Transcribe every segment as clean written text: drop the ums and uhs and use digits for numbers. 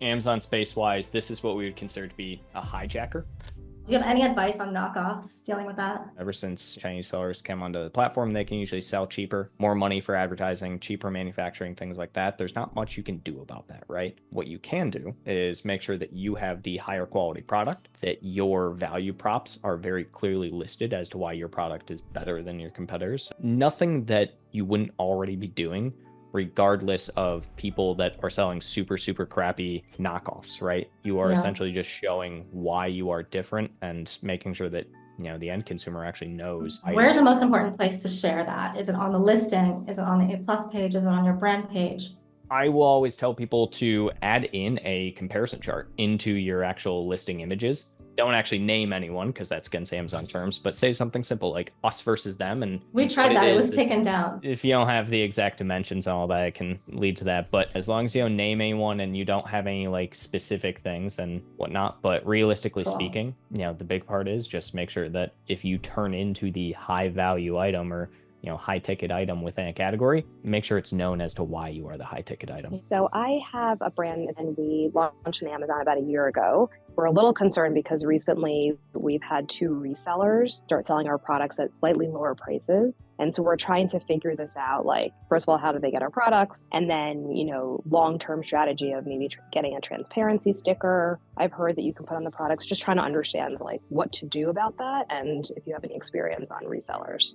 Amazon space-wise, this is what we would consider to be a hijacker. Do you have any advice on knockoffs dealing with that? Ever since Chinese sellers came onto the platform, they can usually sell cheaper, more money for advertising, cheaper manufacturing, things like that. There's not much you can do about that, right? What you can do is make sure that you have the higher quality product, that your value props are very clearly listed as to why your product is better than your competitors. Nothing that you wouldn't already be doing, regardless of people that are selling super crappy knockoffs, right? You are essentially just showing why you are different and making sure that the end consumer actually knows. Where's the most important place to share that? Is it on the listing? Is it on the A+ page? Is it on your brand page? I will always tell people to add in a comparison chart into your actual listing images. Don't actually name anyone because that's against Amazon terms, but say something simple like us versus them. And we tried that. It was taken down. If you don't have the exact dimensions and all that, it can lead to that. But as long as you don't name anyone and you don't have any like specific things and whatnot, but realistically speaking, the big part is just make sure that if you turn into the high value item or high ticket item within a category, make sure it's known as to why you are the high ticket item. So I have a brand and we launched on Amazon about a year ago. We're a little concerned because recently we've had 2 resellers start selling our products at slightly lower prices. And so we're trying to figure this out, like, first of all, how do they get our products? And then, long-term strategy of maybe getting a transparency sticker. I've heard that you can put on the products, just trying to understand like what to do about that. And if you have any experience on resellers.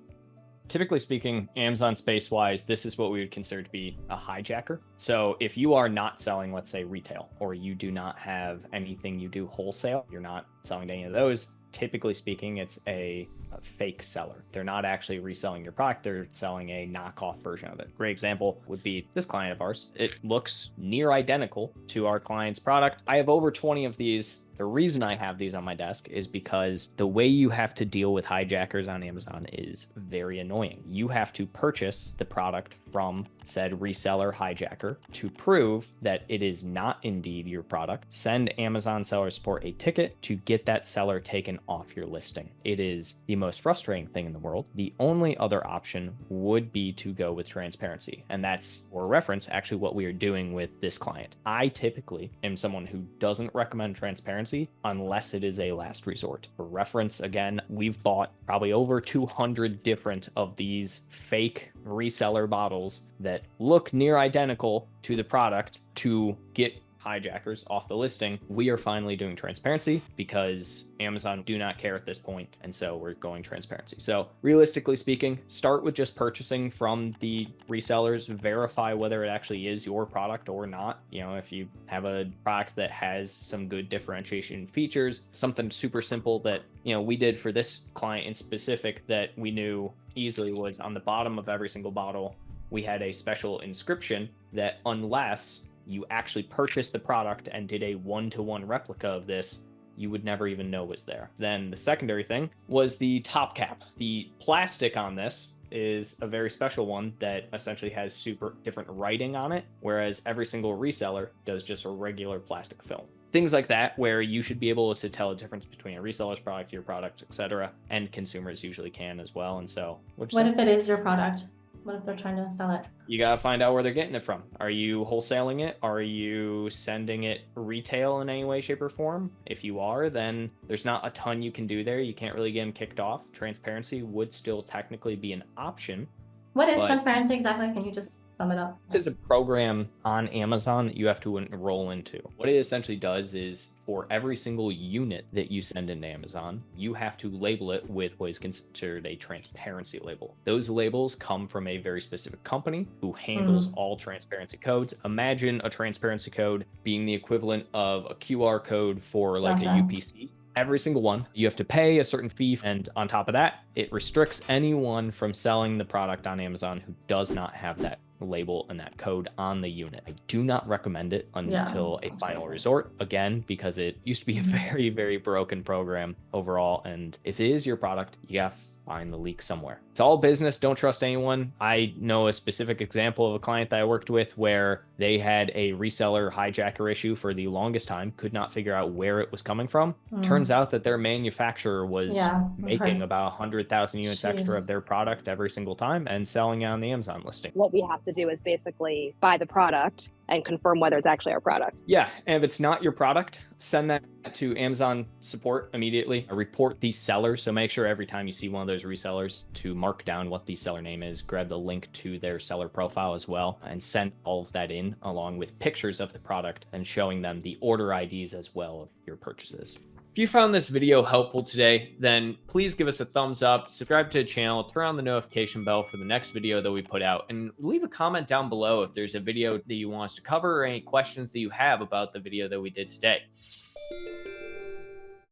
Typically speaking, Amazon space-wise, this is what we would consider to be a hijacker. So if you are not selling, let's say, retail, or you do not have anything you do wholesale, you're not selling to any of those, typically speaking, it's a fake seller. They're not actually reselling your product. They're selling a knockoff version of it. Great example would be this client of ours. It looks near identical to our client's product. I have over 20 of these. The reason I have these on my desk is because the way you have to deal with hijackers on Amazon is very annoying. You have to purchase the product from said reseller hijacker to prove that it is not indeed your product. Send Amazon seller support a ticket to get that seller taken off your listing. It is the most frustrating thing in the world. The only other option would be to go with transparency. And that's, for reference, actually what we are doing with this client. I typically am someone who doesn't recommend transparency unless it is a last resort. For reference, again, we've bought probably over 200 different of these fake reseller bottles that look near identical to the product to get hijackers off the listing. We are finally doing transparency because Amazon do not care at this point, and so we're going transparency. So realistically speaking, start with just purchasing from the resellers, verify whether it actually is your product or not. If you have a product that has some good differentiation features, something super simple that we did for this client in specific that we knew easily was on the bottom of every single bottle, we had a special inscription that unless you actually purchased the product and did a 1-to-1 replica of this, you would never even know was there. Then the secondary thing was the top cap. The plastic on this is a very special one that essentially has super different writing on it, whereas every single reseller does just a regular plastic film. Things like that, where you should be able to tell the difference between a reseller's product, your product, etc., and consumers usually can as well. And so, what if it is your product? What if they're trying to sell it? You got to find out where they're getting it from. Are you wholesaling it? Are you sending it retail in any way, shape, or form? If you are, then there's not a ton you can do there. You can't really get them kicked off. Transparency would still technically be an option. What is transparency exactly? Can you just sum it up? This is a program on Amazon that you have to enroll into. What it essentially does is for every single unit that you send into Amazon, you have to label it with what is considered a transparency label. Those labels come from a very specific company who handles all transparency codes. Imagine a transparency code being the equivalent of a QR code for like a UPC. Every single one, you have to pay a certain fee. And on top of that, it restricts anyone from selling the product on Amazon who does not have that label and that code on the unit. I do not recommend it until a final resort, again, because it used to be a very broken program overall. And if it is your product, you got to find the leak somewhere. It's all business. Don't trust anyone. I know a specific example of a client that I worked with where they had a reseller hijacker issue for the longest time, could not figure out where it was coming from. Turns out that their manufacturer was making about 100,000 units extra of their product every single time and selling it on the Amazon listing. What we have to do is basically buy the product and confirm whether it's actually our product. Yeah, and if it's not your product, send that to Amazon support immediately. Report these sellers. So make sure every time you see one of those resellers to mark down what the seller name is, grab the link to their seller profile as well, and send all of that in along with pictures of the product and showing them the order IDs as well of your purchases. If you found this video helpful today, then please give us a thumbs up, subscribe to the channel, turn on the notification bell for the next video that we put out, and leave a comment down below if there's a video that you want us to cover or any questions that you have about the video that we did today.